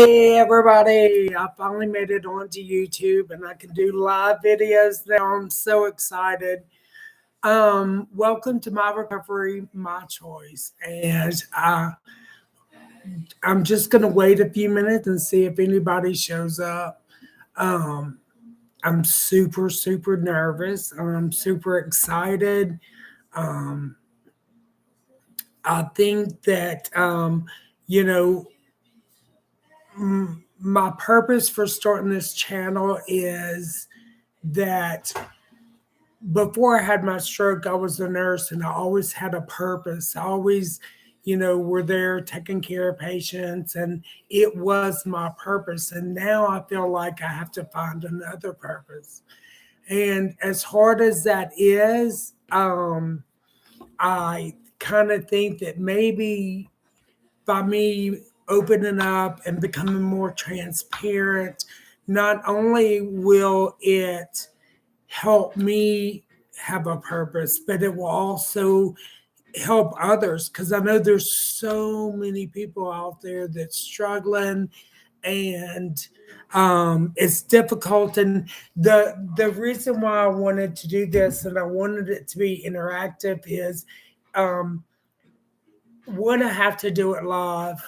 Hey everybody, I finally made it onto YouTube and I can do live videos now. I'm so excited. Welcome to my recovery, my choice. And I'm just gonna wait a few minutes and see if anybody shows up. Um, I'm super nervous. I'm super excited. Um, I think that you know, my purpose for starting this channel is that before I had my stroke, I was a nurse and I always had a purpose. I always, were there taking care of patients, and it was my purpose. And now I feel like I have to find another purpose. And as hard as that is, I kind of think that maybe by me opening up and becoming more transparent, not only will it help me have a purpose, but it will also help others because I know there's so many people out there that's struggling and it's difficult. And the reason why I wanted to do this and I wanted it to be interactive is um, one, I have to do it live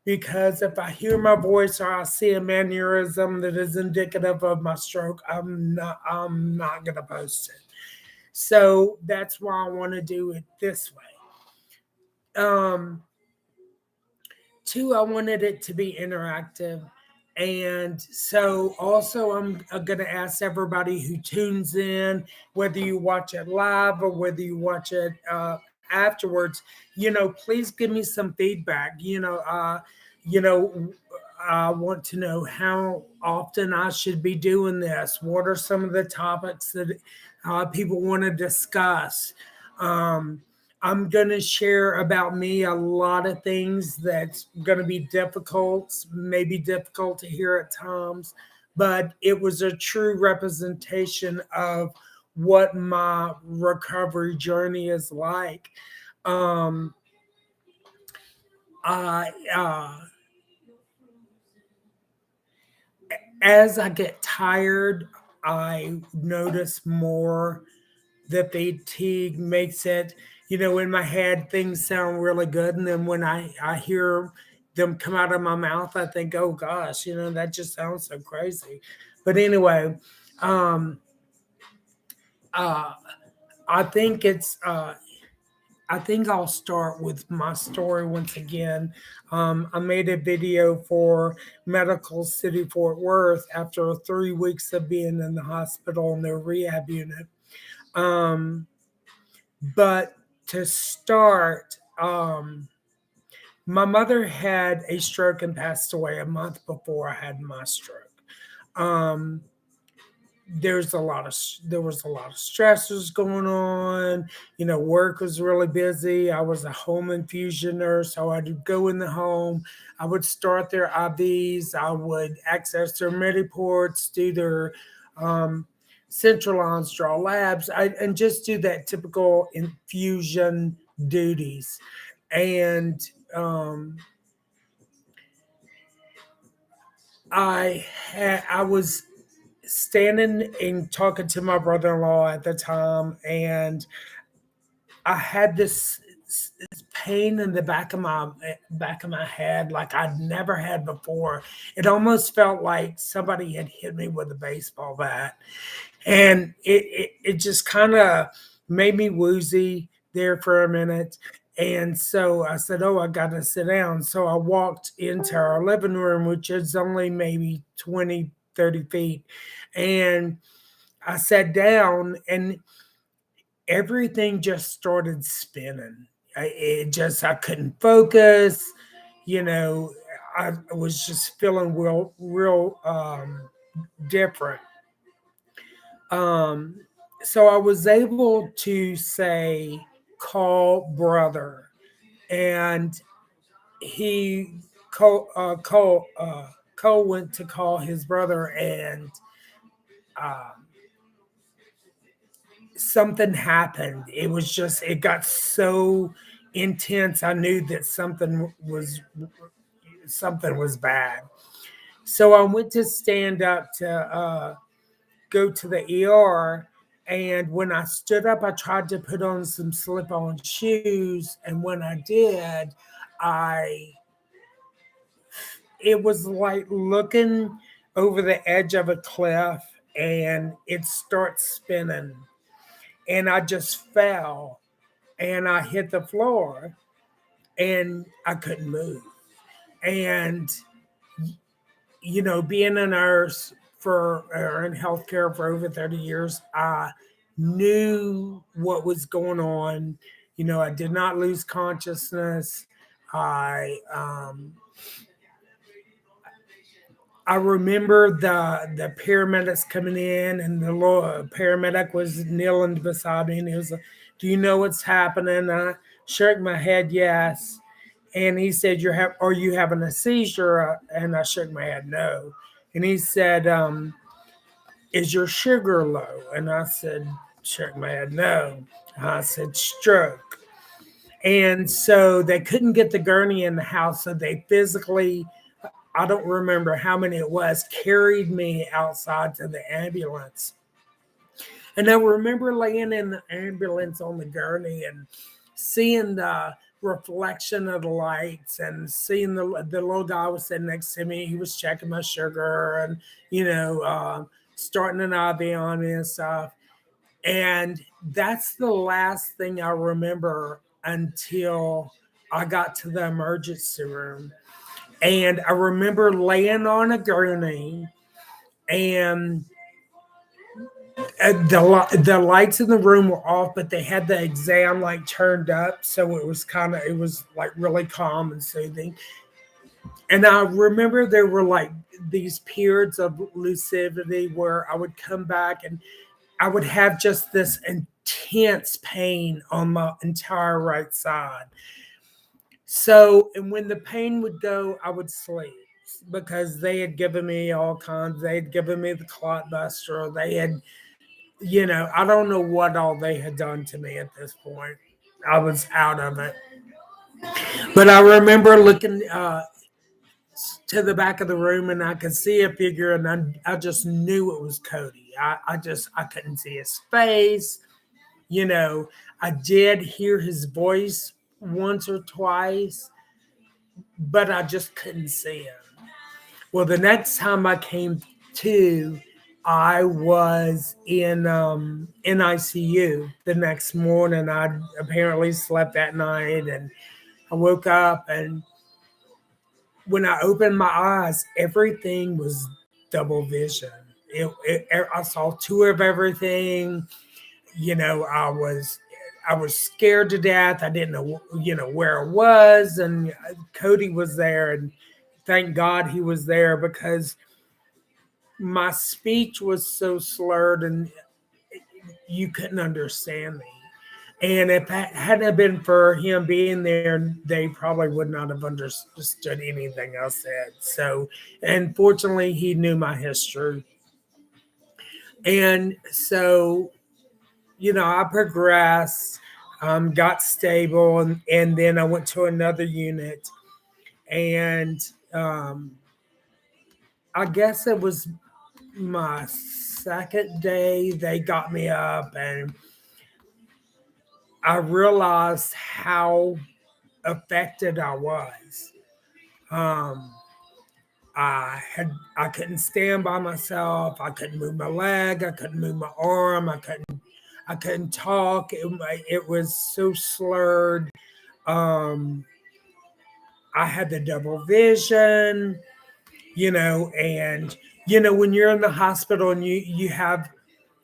because if I hear my voice or I see a mannerism that is indicative of my stroke, I'm not gonna post it. So that's why I want to do it this way. Um, Two, I wanted it to be interactive. And so also I'm going to ask everybody who tunes in, whether you watch it live or whether you watch it afterwards, please give me some feedback. You know, I want to know how often I should be doing this. What are some of the topics that people want to discuss? Um, I'm going to share about me a lot of things that's going to be difficult, maybe difficult to hear at times, but it was a true representation of what my recovery journey is like. Um, I, as I get tired, I notice more. The fatigue makes it, in my head, things sound really good. And then when I hear them come out of my mouth, I think, oh gosh, that just sounds so crazy. But anyway, um, uh, I think I think I'll start with my story once again. I made a video for Medical City Fort Worth after 3 weeks of being in the hospital in their rehab unit. Um, But to start, my mother had a stroke and passed away a month before I had my stroke. Um, there was a lot of stressors going on. Work was really busy. I was a home infusion nurse, so I'd go in the home. I would start their IVs. I would access their Mediports, do their um, central lines, draw labs, and just do that typical infusion duties. And I was standing and talking to my brother-in-law at the time, and I had this pain in the back of my head like I'd never had before. It almost felt like somebody had hit me with a baseball bat, and it just kind of made me woozy there for a minute. And so I said, "Oh, I got to sit down." So I walked into our living room, which is only maybe 20, 30 feet, and I sat down, and everything just started spinning. I couldn't focus. You know, I was just feeling real different. Um, so I was able to say, call brother, and he Cole went to call his brother, and um, something happened. It got so intense. I knew that something was bad. So I went to stand up to go to the ER. And when I stood up, I tried to put on some slip on shoes. And when I did, I it was like looking over the edge of a cliff and it starts spinning. And I just fell and I hit the floor and I couldn't move. And being a nurse for or in healthcare for over 30 years, I knew what was going on. I did not lose consciousness. I um, I remember the paramedics coming in, and the paramedic was kneeling beside me, and he was like, "Do you know what's happening?" And I shook my head, yes. And he said, Are you having a seizure?" And I shook my head, no. And he said, "Is your sugar low?" And I said, shook my head, no. I said, "Stroke." And so they couldn't get the gurney in the house, so they physically, I don't remember how many it was, carried me outside to the ambulance. And I remember laying in the ambulance on the gurney and seeing the reflection of the lights and seeing the little guy was sitting next to me. He was checking my sugar and, starting an IV on me and stuff. And that's the last thing I remember until I got to the emergency room. And I remember laying on a gurney and the lights in the room were off, but they had the exam light turned up, so it was like really calm and soothing. And I remember there were like these periods of lucidity where I would come back and I would have just this intense pain on my entire right side. So, and when the pain would go, I would sleep because they had given me all kinds. They had given me the clot buster. They had, I don't know what all they had done to me at this point. I was out of it. But I remember looking to the back of the room and I could see a figure and I just knew it was Cody. I couldn't see his face. You know, I did hear his voice once or twice, but I just couldn't see him. Well, the next time I came to, I was in ICU the next morning. I apparently slept that night, and I woke up, and when I opened my eyes, everything was double vision. I saw two of everything. I was scared to death. I didn't know where it was, and Cody was there, and thank God he was there because my speech was so slurred and you couldn't understand me. And if it hadn't been for him being there, they probably would not have understood anything I said. So, and fortunately, he knew my history. And so, I progressed, got stable, and then I went to another unit. And I guess it was my second day, they got me up, and I realized how affected I was. Um, I couldn't stand by myself. I couldn't move my leg. I couldn't move my arm. I couldn't talk. It was so slurred. Um, I had the double vision, and when you're in the hospital and you have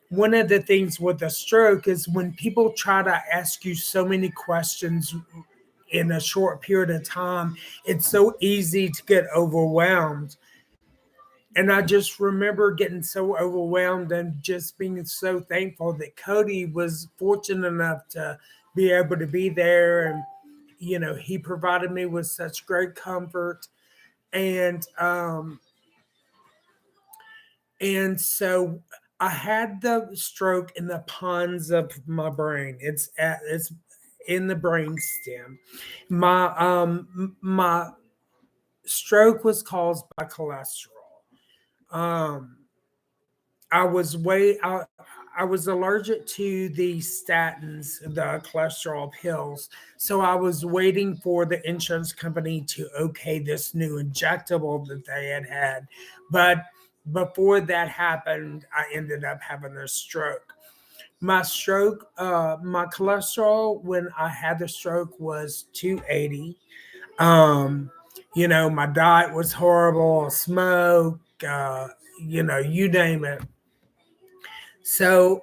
one of the things with a stroke is when people try to ask you so many questions in a short period of time, it's so easy to get overwhelmed. And I just remember getting so overwhelmed and just being so thankful that Cody was fortunate enough to be able to be there. And, he provided me with such great comfort. And, and so I had the stroke in the pons of my brain. It's in the brain stem. My stroke was caused by cholesterol. Um, I was way I was allergic to the statins, the cholesterol pills. So I was waiting for the insurance company to okay this new injectable that they had. But before that happened, I ended up having a stroke. My cholesterol when I had the stroke was 280. Um, my diet was horrible, smoke, you name it. So,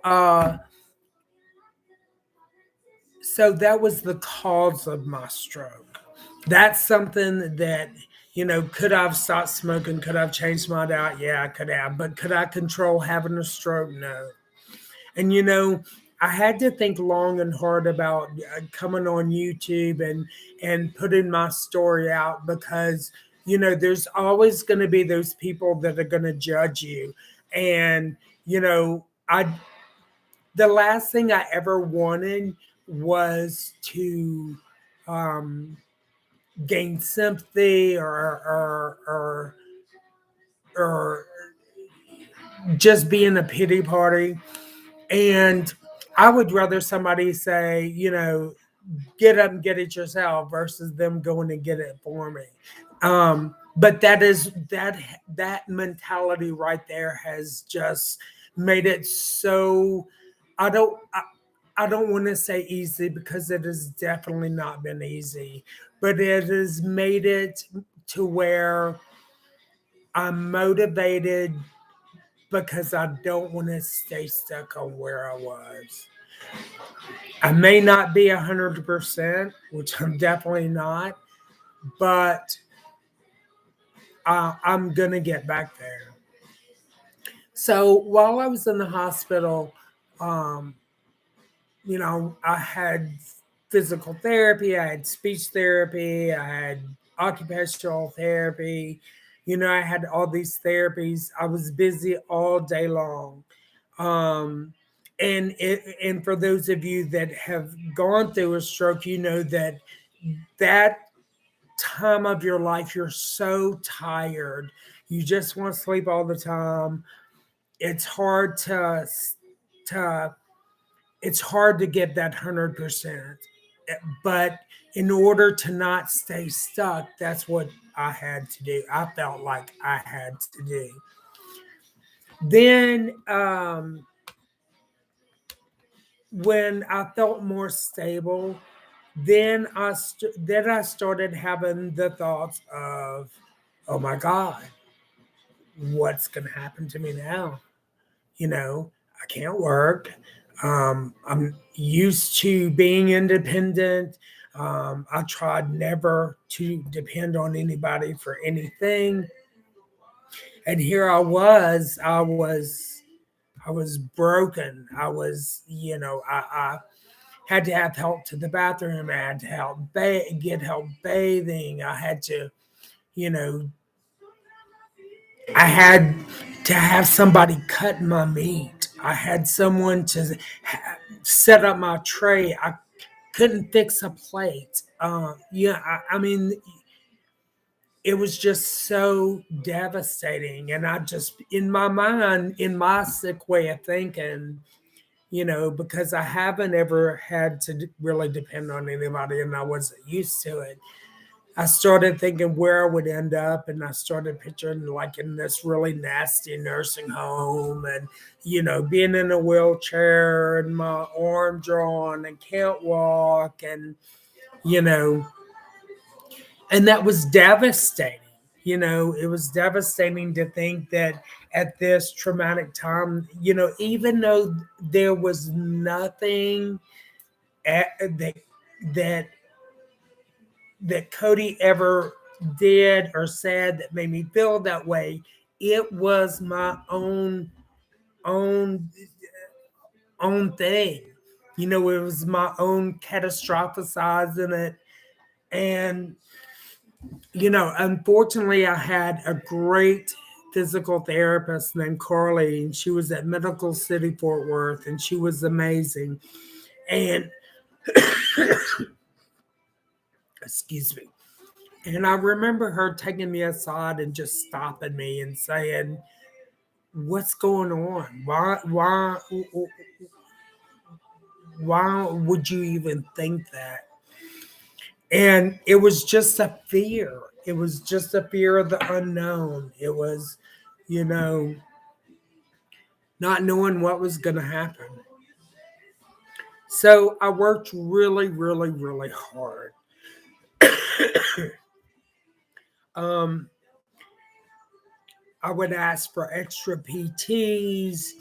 so that was the cause of my stroke. That's something that, could I've stopped smoking? Could I've changed my diet? Yeah, I could have. But could I control having a stroke? No. And I had to think long and hard about coming on YouTube and putting my story out because there's always going to be those people that are going to judge you. And I the last thing I ever wanted was to um, gain sympathy or just be in a pity party. And I would rather somebody say, get up and get it yourself versus them going and get it for me. But that mentality right there has just made it so I don't I, I don't want to say easy because it has definitely not been easy, but it has made it to where I'm motivated because I don't want to stay stuck on where I was. I may not be 100%, which I'm definitely not, but I'm gonna get back there. So while I was in the hospital, um, I had physical therapy, I had speech therapy, I had occupational therapy. I had all these therapies. I was busy all day long. Um, and for those of you that have gone through a stroke, you know that time of your life you're so tired. You just want to sleep all the time. It's hard to it's hard to get that 100%. But in order to not stay stuck, that's what I had to do. I felt like I had to do. Then when I felt more stable, then I started having the thoughts of, oh my God, what's going to happen to me now? I can't work. I'm used to being independent. I tried never to depend on anybody for anything. And here I was broken. I had to have help to the bathroom. I had to get help bathing. You know, I had to have somebody cut my meat. I had someone to set up my tray. I couldn't fix a plate. I mean, it was just so devastating. And I just, in my mind, in my sick way of thinking, because I haven't ever had to really depend on anybody and I wasn't used to it. I started thinking where I would end up, and I started picturing like in this really nasty nursing home, and being in a wheelchair and my arm drawn and can't walk, and you know, and that was devastating. It was devastating to think that at this traumatic time, even though there was nothing that that Cody ever did or said that made me feel that way. It was my own own thing. It was my own catastrophizing it. And unfortunately I had a great physical therapist named Carly, and she was at Medical City Fort Worth, and she was amazing. And excuse me. And I remember her taking me aside and just stopping me and saying, what's going on? Why would you even think that? And it was just a fear. It was just a fear of the unknown. It was, you know, not knowing what was going to happen. So I worked really, really, really hard. um, I would ask for extra PTs.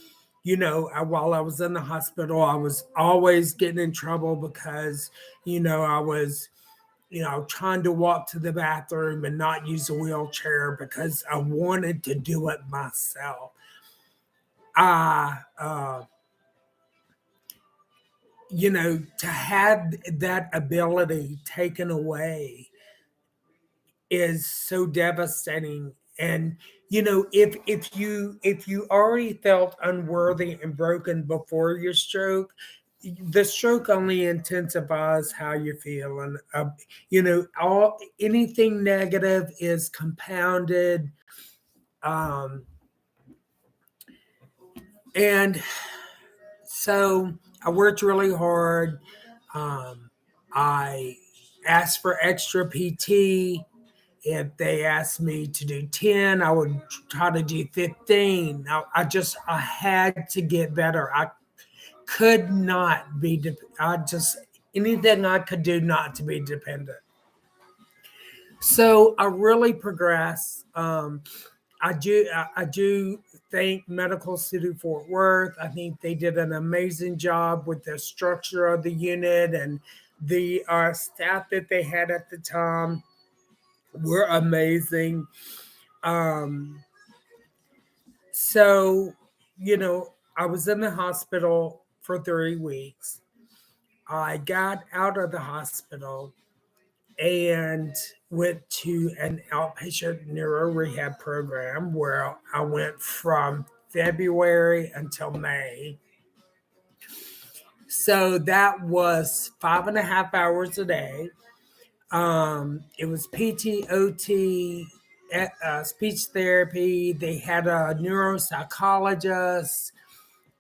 While I was in the hospital, I was always getting in trouble because, I was, trying to walk to the bathroom and not use a wheelchair because I wanted to do it myself. I, to have that ability taken away is so devastating. And if you already felt unworthy and broken before your stroke, the stroke only intensifies how you feel. And all anything negative is compounded. Um and so I worked really hard. I asked for extra PT. If they asked me to do 10, I would try to do 15. Now, I had to get better. I could not be, anything I could do not to be dependent. So I really progressed. I do thank Medical City Fort Worth. I think they did an amazing job with the structure of the unit, and the staff that they had at the time were amazing. Um, so, I was in the hospital for 3 weeks. I got out of the hospital and went to an outpatient neuro rehab program where I went from February until May. So that was 5.5 hours a day. It was PT, OT, speech therapy. They had a neuropsychologist,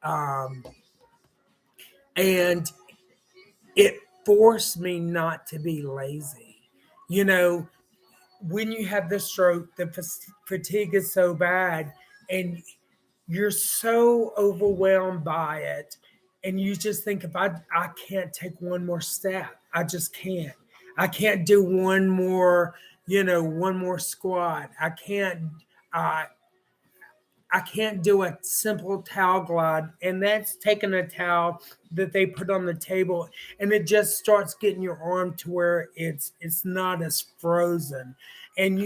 um, and it forced me not to be lazy. You know, when you have the stroke, the fatigue is so bad, and you're so overwhelmed by it, and you just think, if I can't take one more step, I just can't. I can't do one more squat. uh, I can't do a simple towel glide, and that's taking a towel that they put on the table, and it just starts getting your arm to where it's not as frozen. And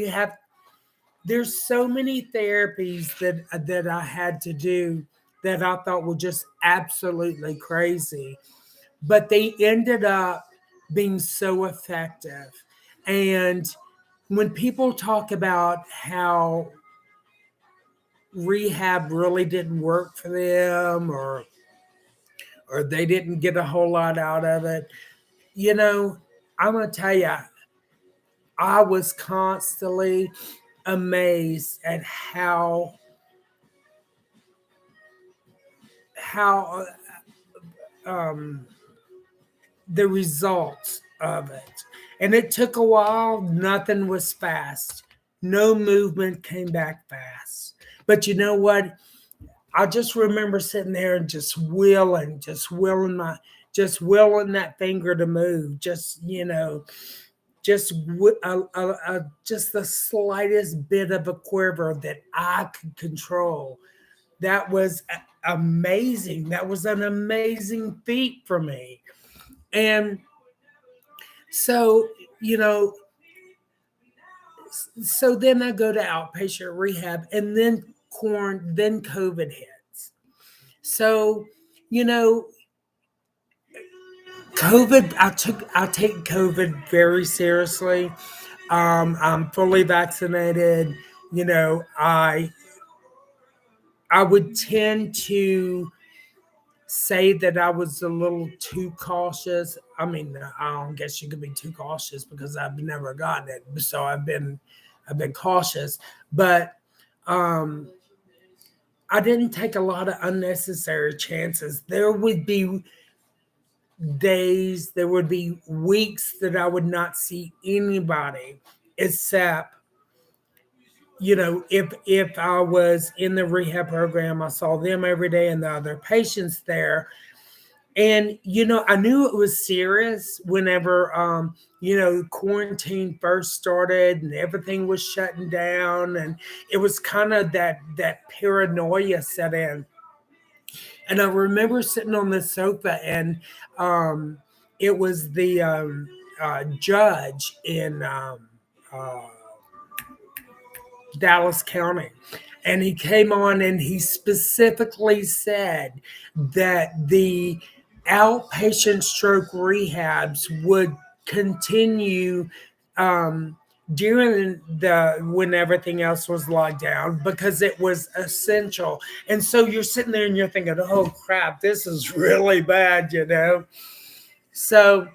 there's so many therapies that I had to do that I thought were just absolutely crazy, but they ended up being so effective. And when people talk about how rehab really didn't work for them, or they didn't get a whole lot out of it, I'm going to tell you, I was constantly amazed at how um, the results of it. And it took a while. Nothing was fast. No movement came back fast. But you know what? I just remember sitting there and just willing that finger to move. Just the slightest bit of a quiver that I could control. That was amazing. That was an amazing feat for me. And so, you know, so then I go to outpatient rehab, and then COVID hits. So, you know, I take COVID very seriously. I'm fully vaccinated. You know, I would tend to say that I was a little too cautious. I mean, I don't guess you could be too cautious because I've never gotten it, so I've been cautious. But um, I didn't take a lot of unnecessary chances. There would be days, there would be weeks that I would not see anybody except, if I was in the rehab program, I saw them every day and the other patients there. And I knew it was serious whenever quarantine first started and everything was shutting down, and it was kind of that paranoia set in. And I remember sitting on the sofa, and it was the judge in uh, Dallas County. And he came on and he specifically said that the outpatient stroke rehabs would continue um, during the when everything else was locked down because it was essential. And so you're sitting there and you're thinking, oh crap, this is really bad. So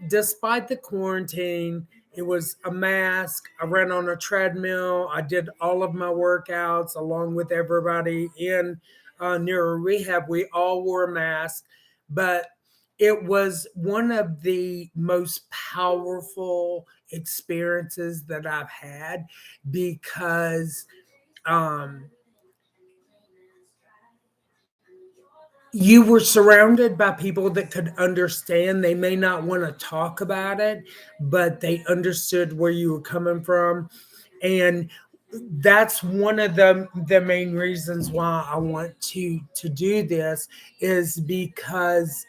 despite the quarantine, it was a mask. I ran on a treadmill. I did all of my workouts along with everybody in neuro rehab. We all wore a mask, but it was one of the most powerful experiences that I've had because um, you were surrounded by people that could understand. They may not want to talk about it, but they understood where you were coming from. And that's one of the main reasons why I want to do this is because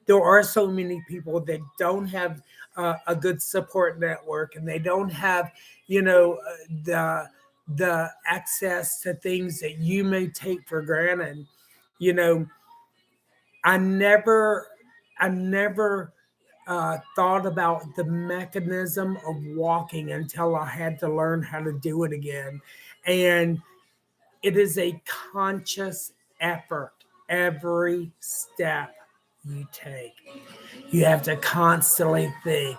there are so many people that don't have a good support network, and they don't have the access to things that you may take for granted. you know I never, I never thought about the mechanism of walking until I had to learn how to do it again. And it is a conscious effort every step you take. You have to constantly think,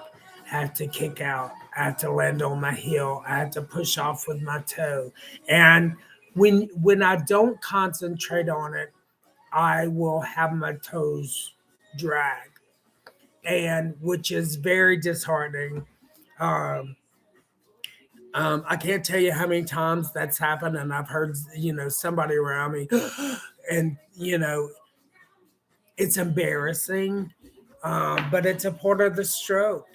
I have to kick out, I have to land on my heel, I have to push off with my toe. And when I don't concentrate on it, I will have my toes drag, and which is very disheartening. Um, I can't tell you how many times that's happened, and I've heard somebody around me, and it's embarrassing, but it's a part of the stroke.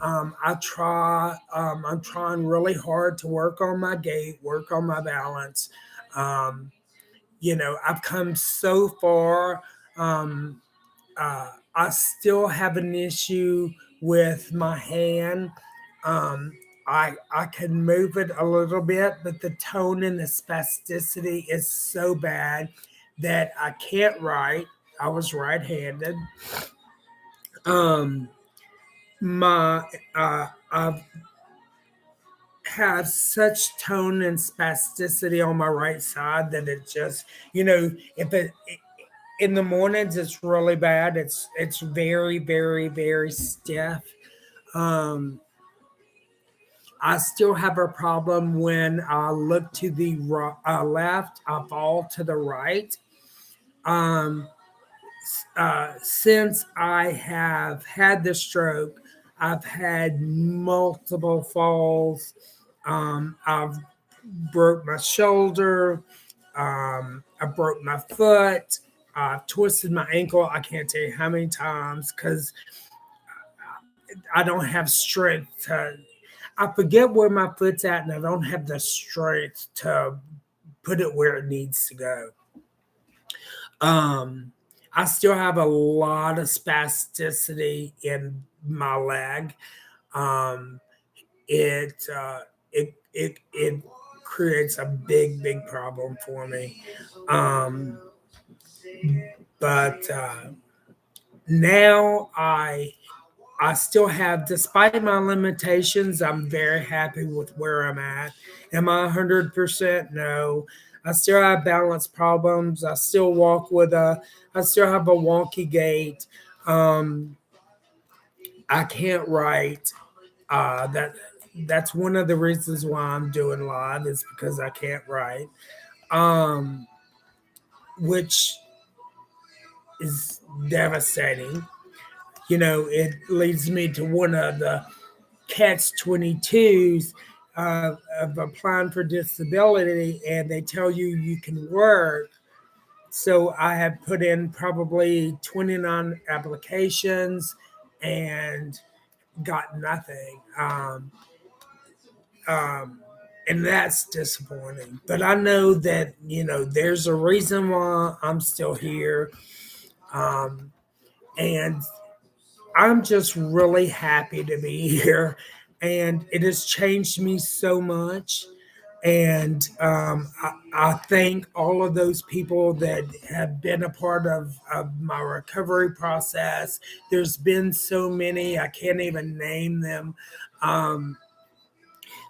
I'm trying really hard to work on my gait, work on my balance. Um, I've come so far. I still have an issue with my hand. Um, I can move it a little bit, but the tone and the spasticity is so bad that I can't write. I was right-handed. Um, my I've have such tone and spasticity on my right side that it just if it in the mornings it's really bad. It's very, very, very stiff. um I still have a problem when I look to the left, I fall to the right. um since I have had the stroke, I've had multiple falls. I've broke my shoulder. I broke my foot. I twisted my ankle. I can't tell you how many times because I don't have strength to. I forget where my foot's at, and I don't have the strength to put it where it needs to go. Um, I still have a lot of spasticity in my leg. Um, it creates a big, big problem for me. Um, but now I still have, despite my limitations, I'm very happy with where I'm at. Am I 100%? No. I still have balance problems. I still have a wonky gait. Um, I can't write. That that's one of the reasons why I'm doing live is because I can't write. Um, which is devastating. You know, it leads me to one of the catch 22s of applying for disability, and they tell you you can work. So I have put in probably 29 applications and got nothing. Um, and that's disappointing. But I know that, you know, there's a reason why I'm still here. Um, and I'm just really happy to be here. And it has changed me so much. And I thank all of those people that have been a part of my recovery process. There's been so many, I can't even name them. Um,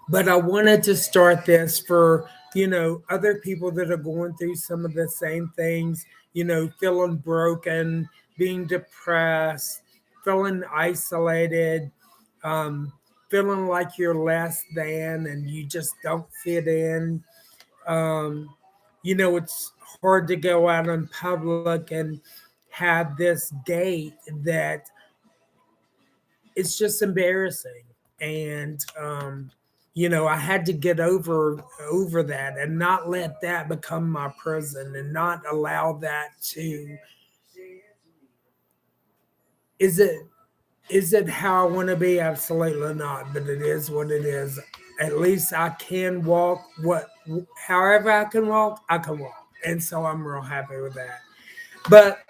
but I wanted to start this for, you know, other people that are going through some of the same things, you know, feeling broken, being depressed, feeling isolated, um, feeling like you're less than and you just don't fit in. um, you know, it's hard to go out in public and have this gait that it's just embarrassing. And you know, I had to get over that and not let that become my prison and not allow that to is it is it how I want to be? Absolutely not, but it is what it is. At least I can walk what however I can walk, I can walk. And so I'm real happy with that. But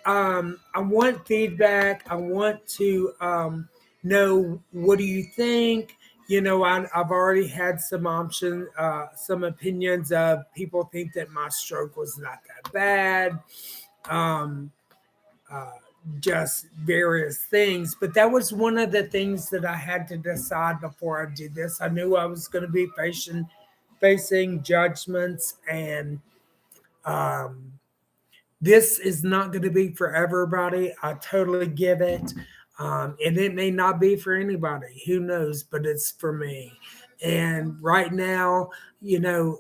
I want feedback. I want to know, what do you think? You know, I've already had some some opinions of people think that my stroke was not that bad. Um, uh, just various things. But that was one of the things that I had to decide before I did this. I knew I was going to be facing judgments, and um, this is not going to be for everybody. I totally get it. And it may not be for anybody. Who knows? But it's for me. And right now, you know,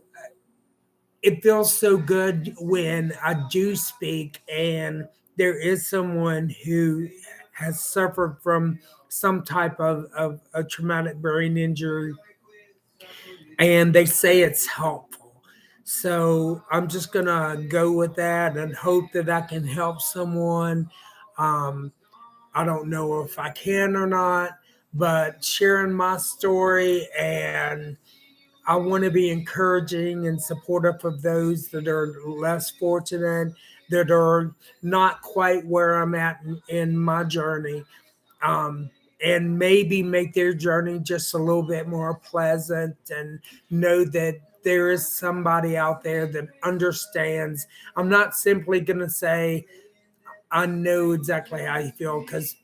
it feels so good when I do speak and there is someone who has suffered from some type of a traumatic brain injury and they say it's helpful. So I'm just gonna go with that and hope that I can help someone. Um, I don't know if I can or not, but sharing my story, and I want to be encouraging and supportive of those that are less fortunate, that are not quite where I'm at in my journey, um, and maybe make their journey just a little bit more pleasant and know that there is somebody out there that understands. I'm not simply going to say, I know exactly how you feel, because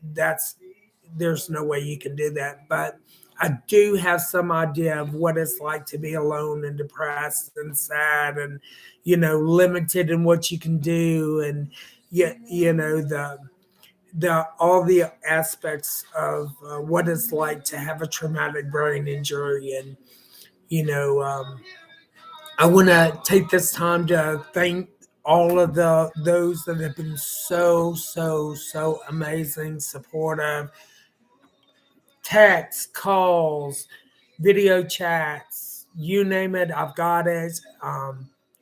there's no way you can do that. But I do have some idea of what it's like to be alone and depressed and sad and, you know, limited in what you can do. And yet, you know, the all the aspects of what it's like to have a traumatic brain injury. And you know, I want to take this time to thank all of the those that have been so amazing, supportive, texts, calls, video chats, you name it, I've got it.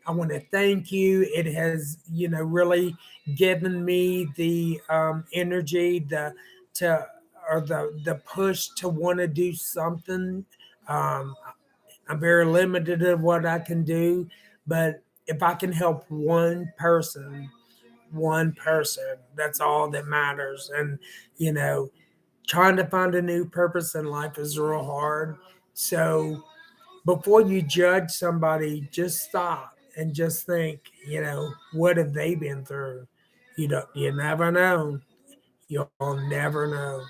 I want to thank you. It has, you know, really given me the energy, the to or the push to want to do something. Um, I'm very limited in what I can do, but if I can help one person, that's all that matters. And you know, trying to find a new purpose in life is real hard. So before you judge somebody, just stop and just think, you know, what have they been through? You never know. You'll never know.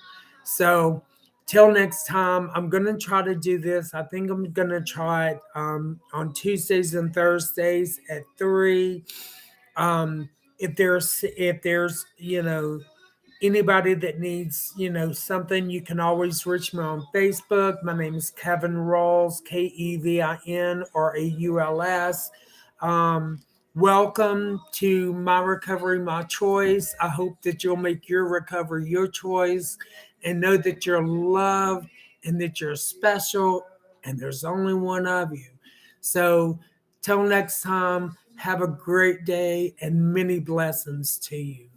So till next time, I'm gonna try to do this. I think I'm gonna try it on Tuesdays and Thursdays at 3. If there's you know, anybody that needs, something, you can always reach me on Facebook. My name is Kevin Rawls, KEVIN, welcome to My Recovery, My Choice. I hope that you'll make your recovery your choice and know that you're loved and that you're special and there's only one of you. So, till next time, have a great day and many blessings to you.